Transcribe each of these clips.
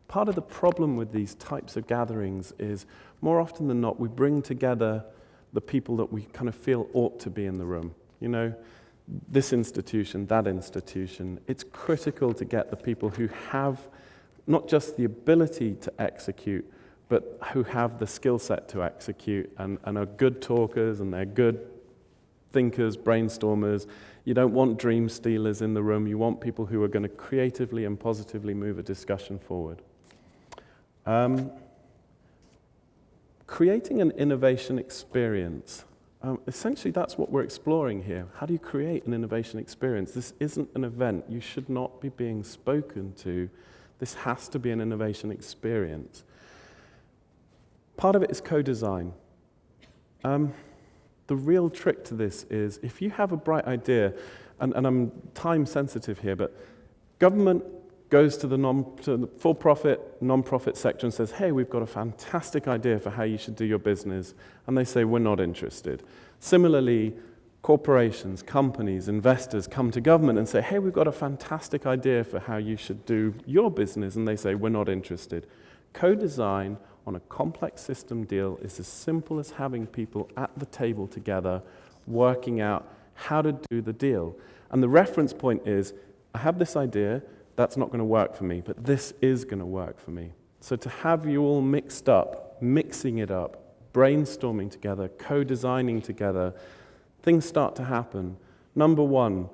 part of the problem with these types of gatherings is, more often than not, we bring together the people that we kind of feel ought to be in the room. You know, this institution, that institution. It's critical to get the people who have not just the ability to execute, but who have the skill set to execute and are good talkers and they're good thinkers, brainstormers. You don't want dream stealers in the room. You want people who are going to creatively and positively move a discussion forward. Creating an innovation experience. Essentially, that's what we're exploring here. How do you create an innovation experience? This isn't an event. You should not be being spoken to. This has to be an innovation experience. Part of it is co-design. The real trick to this is, if you have a bright idea, and I'm time sensitive here, but government goes to the for-profit, non-profit sector and says, hey, we've got a fantastic idea for how you should do your business, and they say, we're not interested. Similarly, corporations, companies, investors come to government and say, hey, we've got a fantastic idea for how you should do your business, and they say, we're not interested. Co-design on a complex system deal is as simple as having people at the table together working out how to do the deal. And the reference point is, I have this idea, that's not going to work for me, but this is going to work for me. So to have you all mixed up, mixing it up, brainstorming together, co-designing together, things start to happen. Number one,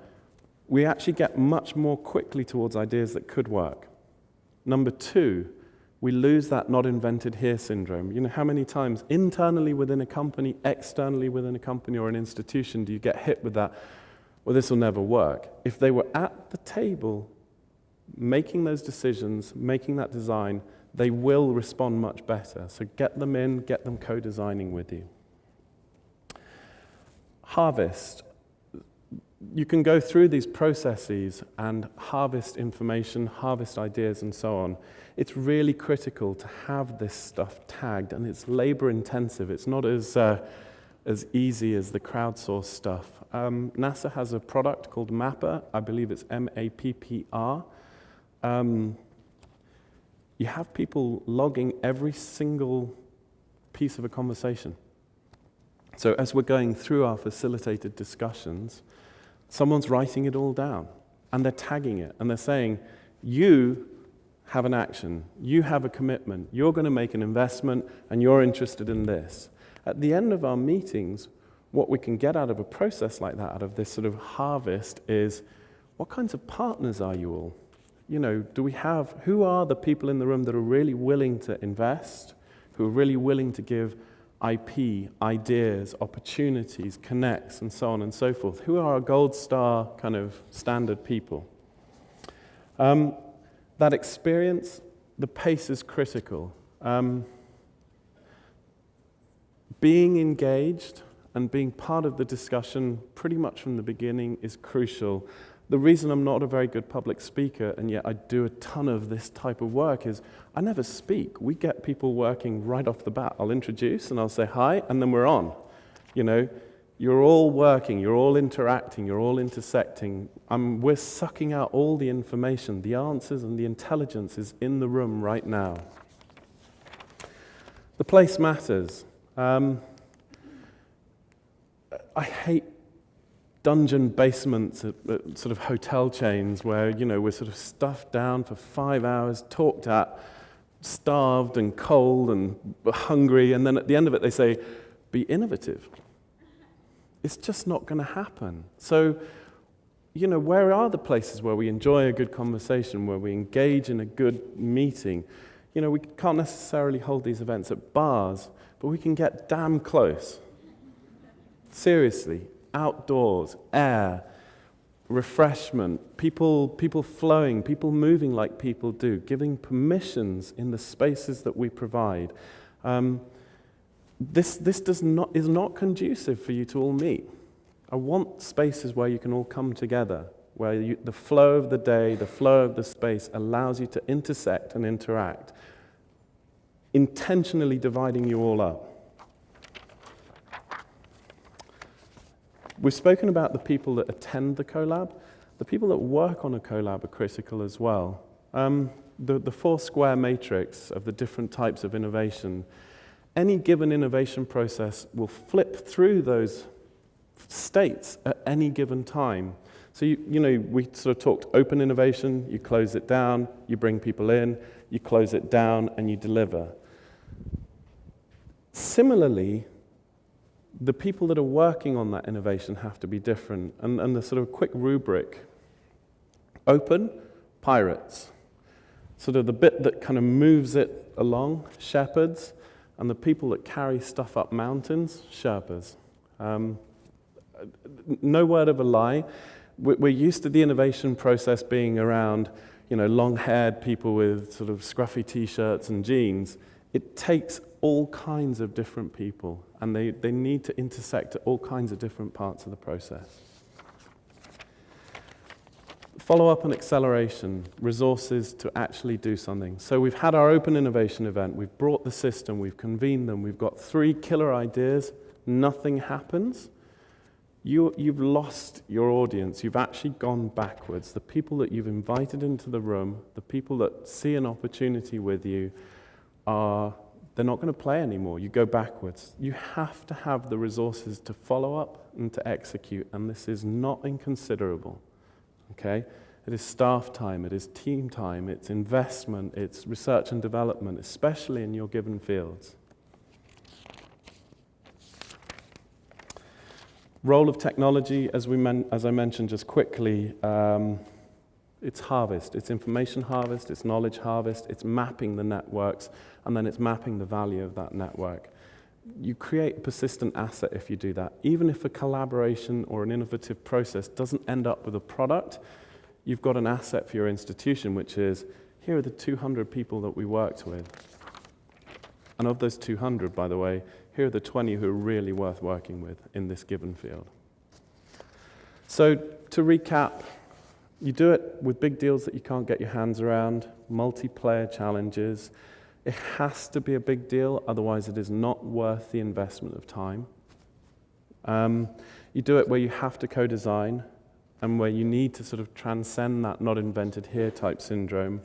we actually get much more quickly towards ideas that could work. Number two, we lose that not invented here syndrome. You know, how many times internally within a company, externally within a company or an institution do you get hit with that, well, this will never work. If they were at the table making those decisions, making that design, they will respond much better. So get them in, get them co-designing with you. Harvest. You can go through these processes and harvest information, harvest ideas, and so on. It's really critical to have this stuff tagged, and it's labor intensive. It's not as easy as the crowdsourced stuff. NASA has a product called Mapper. I believe it's M-A-P-P-R. You have people logging every single piece of a conversation. So as we're going through our facilitated discussions, someone's writing it all down, and they're tagging it, and they're saying, you have an action, you have a commitment, you're going to make an investment, and you're interested in this. At the end of our meetings, what we can get out of a process like that, out of this sort of harvest, is what kinds of partners are you all? You know, who are the people in the room that are really willing to invest, who are really willing to give IP, ideas, opportunities, connects, and so on and so forth? Who are our gold star kind of standard people? That experience, the pace is critical. Being engaged and being part of the discussion pretty much from the beginning is crucial. The reason I'm not a very good public speaker, and yet I do a ton of this type of work, is I never speak. We get people working right off the bat. I'll introduce and I'll say hi, and then we're on. You know, you're all working, you're all interacting, you're all intersecting. We're sucking out all the information. The answers and the intelligence is in the room right now. The place matters. I hate dungeon basements at sort of hotel chains where, you know, we're sort of stuffed down for 5 hours, talked at, starved and cold and hungry, and then at the end of it they say, be innovative. It's just not going to happen. So, you know, where are the places where we enjoy a good conversation, where we engage in a good meeting? You know, we can't necessarily hold these events at bars, but we can get damn close. Seriously. Outdoors, air, refreshment, people flowing, people moving like people do, giving permissions in the spaces that we provide. This is not conducive for you to all meet. I want spaces where you can all come together, where the flow of the day, the flow of the space allows you to intersect and interact, intentionally dividing you all up. We've spoken about the people that attend the Colab. The people that work on a Colab are critical as well. the four square matrix of the different types of innovation, any given innovation process will flip through those states at any given time. So, we sort of talked open innovation, you close it down, you bring people in, you close it down, and you deliver. Similarly, the people that are working on that innovation have to be different. And the sort of quick rubric: open, pirates. Sort of the bit that kind of moves it along, shepherds, and the people that carry stuff up mountains, Sherpas. No word of a lie. We're used to the innovation process being around, long-haired people with sort of scruffy T-shirts and jeans. It takes all kinds of different people, and they need to intersect at all kinds of different parts of the process. Follow-up and acceleration, resources to actually do something. So we've had our open innovation event, we've brought the system, we've convened them, we've got 3 killer ideas, nothing happens. You've lost your audience. You've actually gone backwards. The people that you've invited into the room, the people that see an opportunity with you, they're not going to play anymore. You go backwards. You have to have the resources to follow up and to execute, and this is not inconsiderable. Okay? It is staff time, it is team time, it's investment, it's research and development, especially in your given fields. Role of technology, as I mentioned just quickly, it's harvest. It's information harvest, it's knowledge harvest, it's mapping the networks, and then it's mapping the value of that network. You create a persistent asset if you do that. Even if a collaboration or an innovative process doesn't end up with a product, you've got an asset for your institution, which is, here are the 200 people that we worked with. And of those 200, by the way, here are the 20 who are really worth working with in this given field. So to recap, you do it with big deals that you can't get your hands around, multiplayer challenges. It has to be a big deal, otherwise it is not worth the investment of time. You do it where you have to co-design and where you need to sort of transcend that not invented here type syndrome.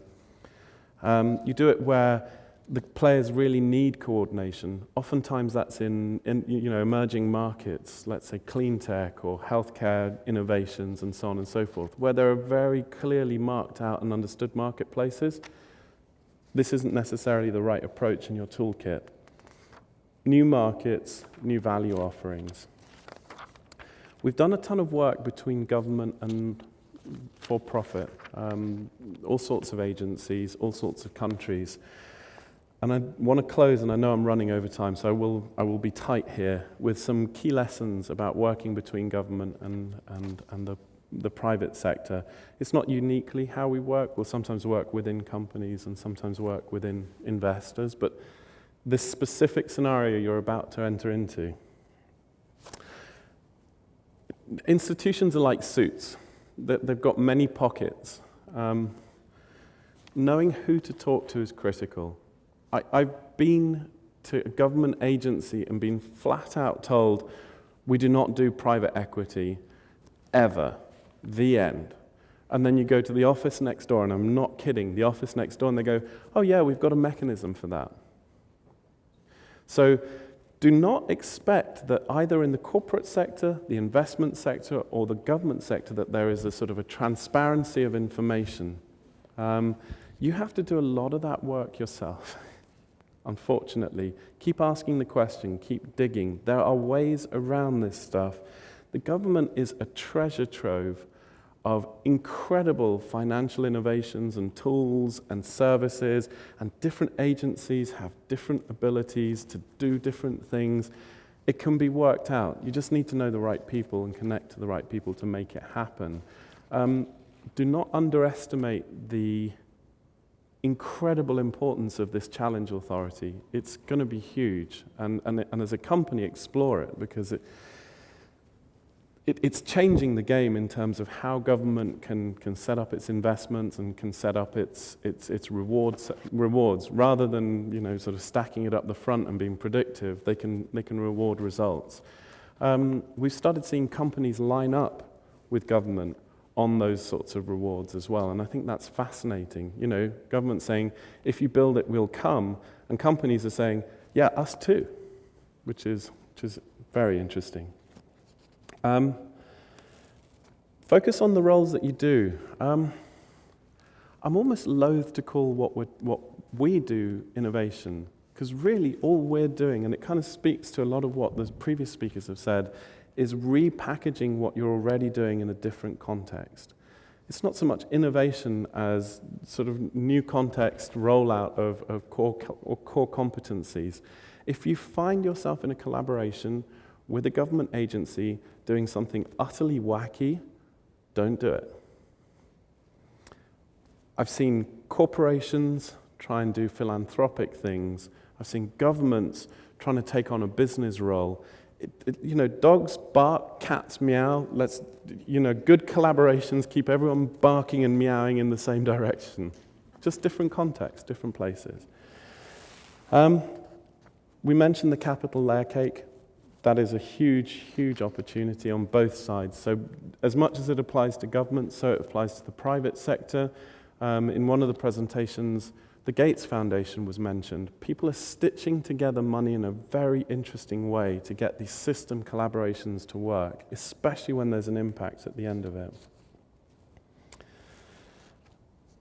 You do it where the players really need coordination. Oftentimes that's in emerging markets, let's say clean tech or healthcare innovations and so on and so forth, where there are very clearly marked out and understood marketplaces. This isn't necessarily the right approach in your toolkit. New markets, new value offerings. We've done a ton of work between government and for-profit, all sorts of agencies, all sorts of countries. And I want to close, and I know I'm running over time, so I will be tight here, with some key lessons about working between government and the private sector. It's not uniquely how we work. We'll sometimes work within companies and sometimes work within investors, but this specific scenario you're about to enter into. Institutions are like suits. They've got many pockets. Knowing who to talk to is critical. I've been to a government agency and been flat out told, we do not do private equity, ever, the end. And then you go to the office next door, and I'm not kidding, the office next door, and they go, oh yeah, we've got a mechanism for that. So do not expect that either in the corporate sector, the investment sector, or the government sector that there is a sort of a transparency of information. You have to do a lot of that work yourself. Unfortunately, keep asking the question, keep digging. There are ways around this stuff. The government is a treasure trove of incredible financial innovations and tools and services, and different agencies have different abilities to do different things. It can be worked out. You just need to know the right people and connect to the right people to make it happen. Do not underestimate the incredible importance of this challenge authority. It's going to be huge, and as a company, explore it, because it's changing the game in terms of how government can set up its investments and can set up its rewards rather than sort of stacking it up the front and being predictive. They can reward results. We've started seeing companies line up with government on those sorts of rewards as well. And I think that's fascinating. You know, government saying, if you build it, we'll come. And companies are saying, yeah, us too, which is very interesting. Focus on the roles that you do. I'm almost loath to call what we do innovation, because really all we're doing, and it kind of speaks to a lot of what the previous speakers have said, is repackaging what you're already doing in a different context. It's not so much innovation as sort of new context rollout of core competencies. If you find yourself in a collaboration with a government agency doing something utterly wacky, don't do it. I've seen corporations try and do philanthropic things. I've seen governments trying to take on a business role. You know, dogs bark, cats meow. Let's, you know, good collaborations keep everyone barking and meowing in the same direction. Just different contexts, different places. We mentioned the capital layer cake. That is a huge, huge opportunity on both sides. So as much as it applies to government, so it applies to the private sector. In one of the presentations, the Gates Foundation was mentioned. People are stitching together money in a very interesting way to get these system collaborations to work, especially when there's an impact at the end of it.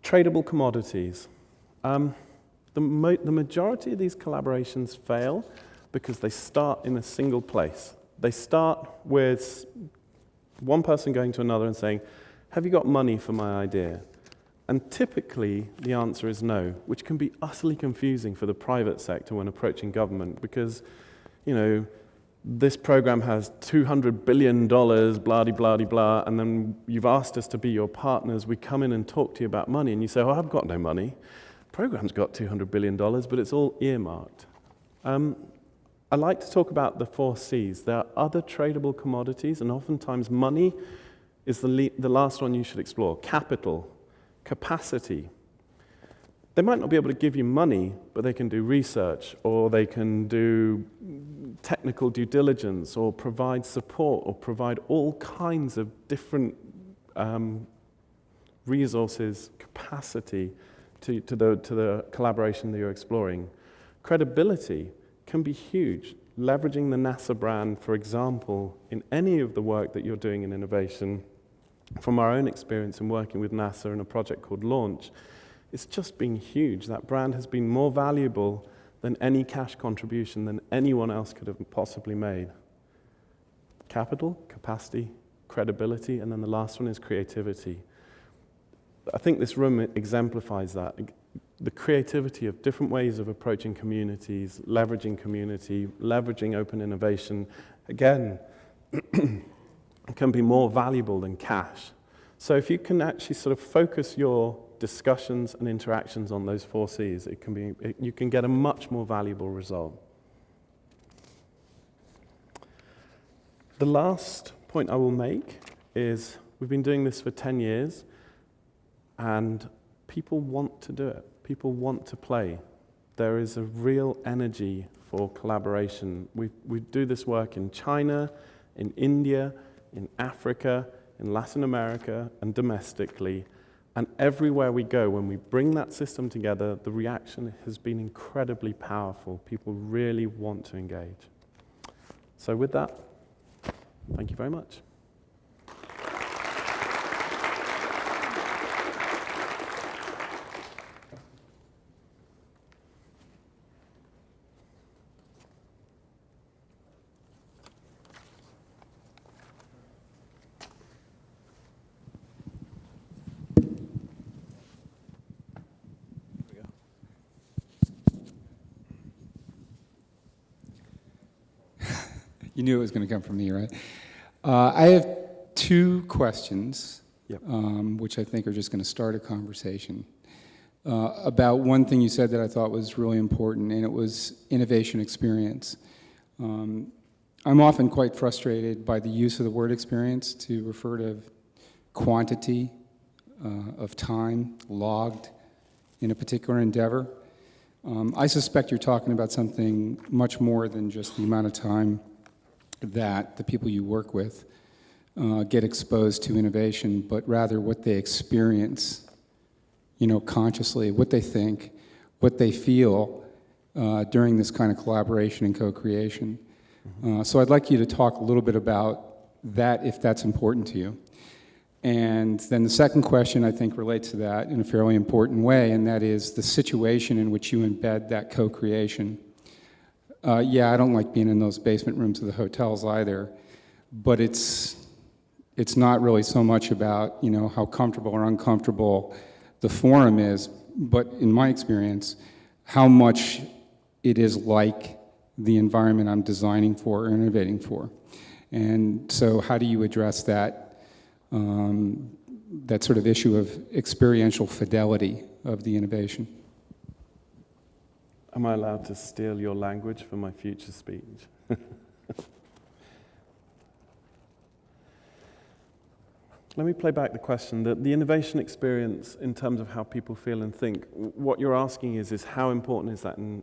Tradable commodities. The majority of these collaborations fail because they start in a single place. They start with one person going to another and saying, have you got money for my idea? And typically, the answer is no, which can be utterly confusing for the private sector when approaching government because, you know, this program has $200 billion, blah-de-blah-de-blah, and then you've asked us to be your partners. We come in and talk to you about money, and you say, oh, I've got no money. The program's got $200 billion, but it's all earmarked. I like to talk about the 4 C's. There are other tradable commodities, and oftentimes money is the last one you should explore. Capital. Capacity. They might not be able to give you money, but they can do research, or they can do technical due diligence, or provide support, or provide all kinds of different resources, capacity to the collaboration that you're exploring. Credibility can be huge. Leveraging the NASA brand, for example, in any of the work that you're doing in innovation. From our own experience in working with NASA in a project called Launch, it's just been huge. That brand has been more valuable than any cash contribution than anyone else could have possibly made. Capital, capacity, credibility, and then the last one is creativity. I think this room exemplifies that. The creativity of different ways of approaching communities, leveraging community, leveraging open innovation. Again, can be more valuable than cash. So if you can actually sort of focus your discussions and interactions on those 4 C's, you can get a much more valuable result. The last point I will make is we've been doing this for 10 years and people want to do it. People want to play. There is a real energy for collaboration. We do this work in China, in India, in Africa, in Latin America, and domestically. And everywhere we go, when we bring that system together, the reaction has been incredibly powerful. People really want to engage. So with that, thank you very much. You knew it was going to come from me, right? I have 2 questions, Yep. Which I think are just going to start a conversation. About one thing you said that I thought was really important, and it was innovation experience. I'm often quite frustrated by the use of the word experience to refer to quantity of time logged in a particular endeavor. I suspect you're talking about something much more than just the amount of time that the people you work with get exposed to innovation, but rather what they experience, consciously, what they think, what they feel during this kind of collaboration and co-creation. So I'd like you to talk a little bit about that, if that's important to you. And then the second question, I think, relates to that in a fairly important way, and that is the situation in which you embed that co-creation. Yeah, I don't like being in those basement rooms of the hotels either, but it's not really so much about, how comfortable or uncomfortable the forum is, but in my experience, how much it is like the environment I'm designing for or innovating for. And so how do you address that that sort of issue of experiential fidelity of the innovation? Am I allowed to steal your language for my future speech? Let me play back the question. The innovation experience in terms of how people feel and think, what you're asking is how important is that in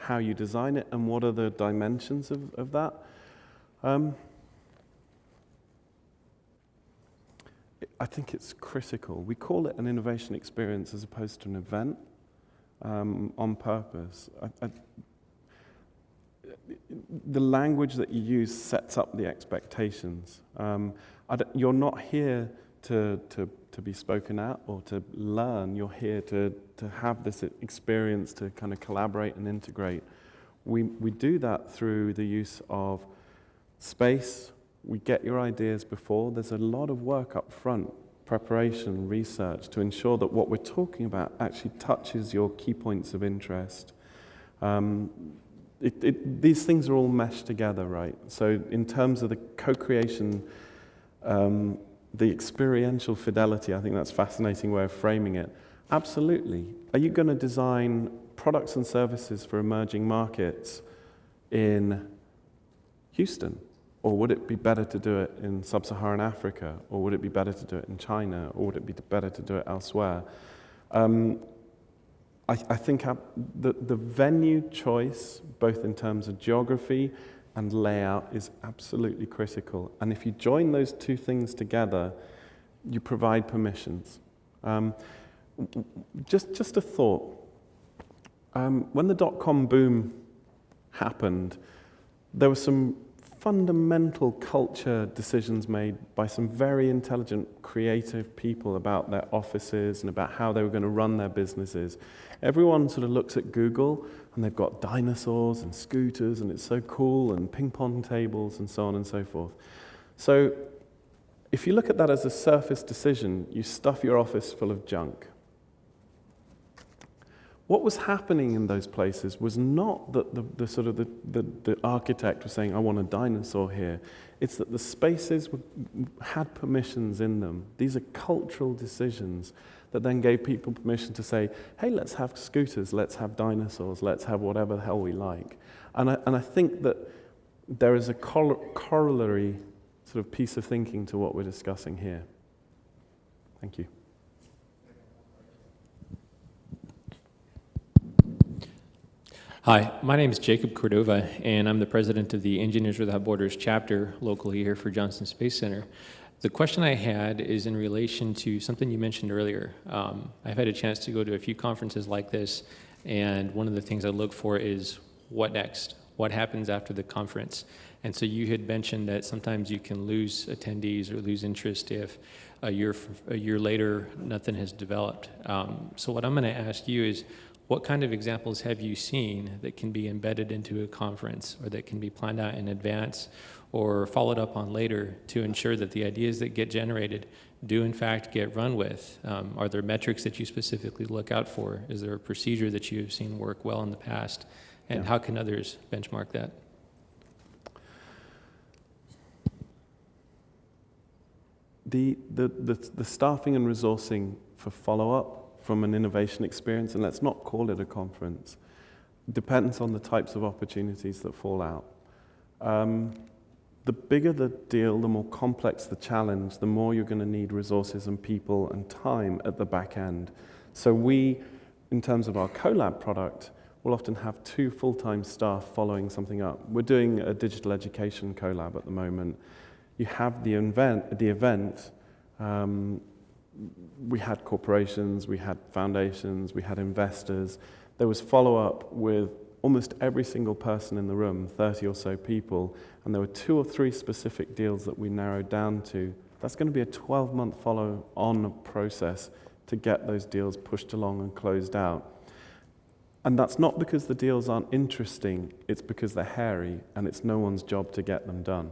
how you design it, and what are the dimensions of that? I think it's critical. We call it an innovation experience as opposed to an event on purpose. The language that you use sets up the expectations. You're not here to be spoken at or to learn. You're here to have this experience, to kind of collaborate and integrate. We do that through the use of space. We get your ideas before. There's a lot of work up front, preparation, research, to ensure that what we're talking about actually touches your key points of interest. These things are all meshed together, right? So in terms of the co-creation, the experiential fidelity, I think that's a fascinating way of framing it. Absolutely. Are you going to design products and services for emerging markets in Houston? Or would it be better to do it in sub-Saharan Africa? Or would it be better to do it in China? Or would it be better to do it elsewhere? I think the venue choice, both in terms of geography and layout, is absolutely critical. And if you join those two things together, you provide permissions. Just a thought. When the dot-com boom happened, there were some fundamental culture decisions made by some very intelligent, creative people about their offices and about how they were going to run their businesses. Everyone sort of looks at Google and they've got dinosaurs and scooters and it's so cool, and ping pong tables and so on and so forth. So if you look at that as a surface decision, you stuff your office full of junk. What was happening in those places was not that the architect was saying, I want a dinosaur here. It's that the spaces had permissions in them. These are cultural decisions that then gave people permission to say, hey, let's have scooters, let's have dinosaurs, let's have whatever the hell we like. And I think that there is a corollary sort of piece of thinking to what we're discussing here. Thank you. Hi, my name is Jacob Cordova, and I'm the president of the Engineers Without Borders chapter locally here for Johnson Space Center. The question I had is in relation to something you mentioned earlier. I've had a chance to go to a few conferences like this, and one of the things I look for is what next? What happens after the conference? And so you had mentioned that sometimes you can lose attendees or lose interest if a year later nothing has developed. So what I'm going to ask you is, what kind of examples have you seen that can be embedded into a conference, or that can be planned out in advance or followed up on later to ensure that the ideas that get generated do in fact get run with? Are there metrics that you specifically look out for? Is there a procedure that you have seen work well in the past? And how can others benchmark that? The staffing and resourcing for follow-up from an innovation experience, and let's not call it a conference, depends on the types of opportunities that fall out. The bigger the deal, the more complex the challenge, the more you're going to need resources and people and time at the back end. So we, in terms of our Colab product, will often have 2 full-time staff following something up. We're doing a digital education Colab at the moment. You have the event. We had corporations, we had foundations, we had investors. There was follow-up with almost every single person in the room, 30 or so people, and there were 2 or 3 specific deals that we narrowed down to. That's going to be a 12-month follow-on process to get those deals pushed along and closed out. And that's not because the deals aren't interesting, it's because they're hairy, and it's no one's job to get them done.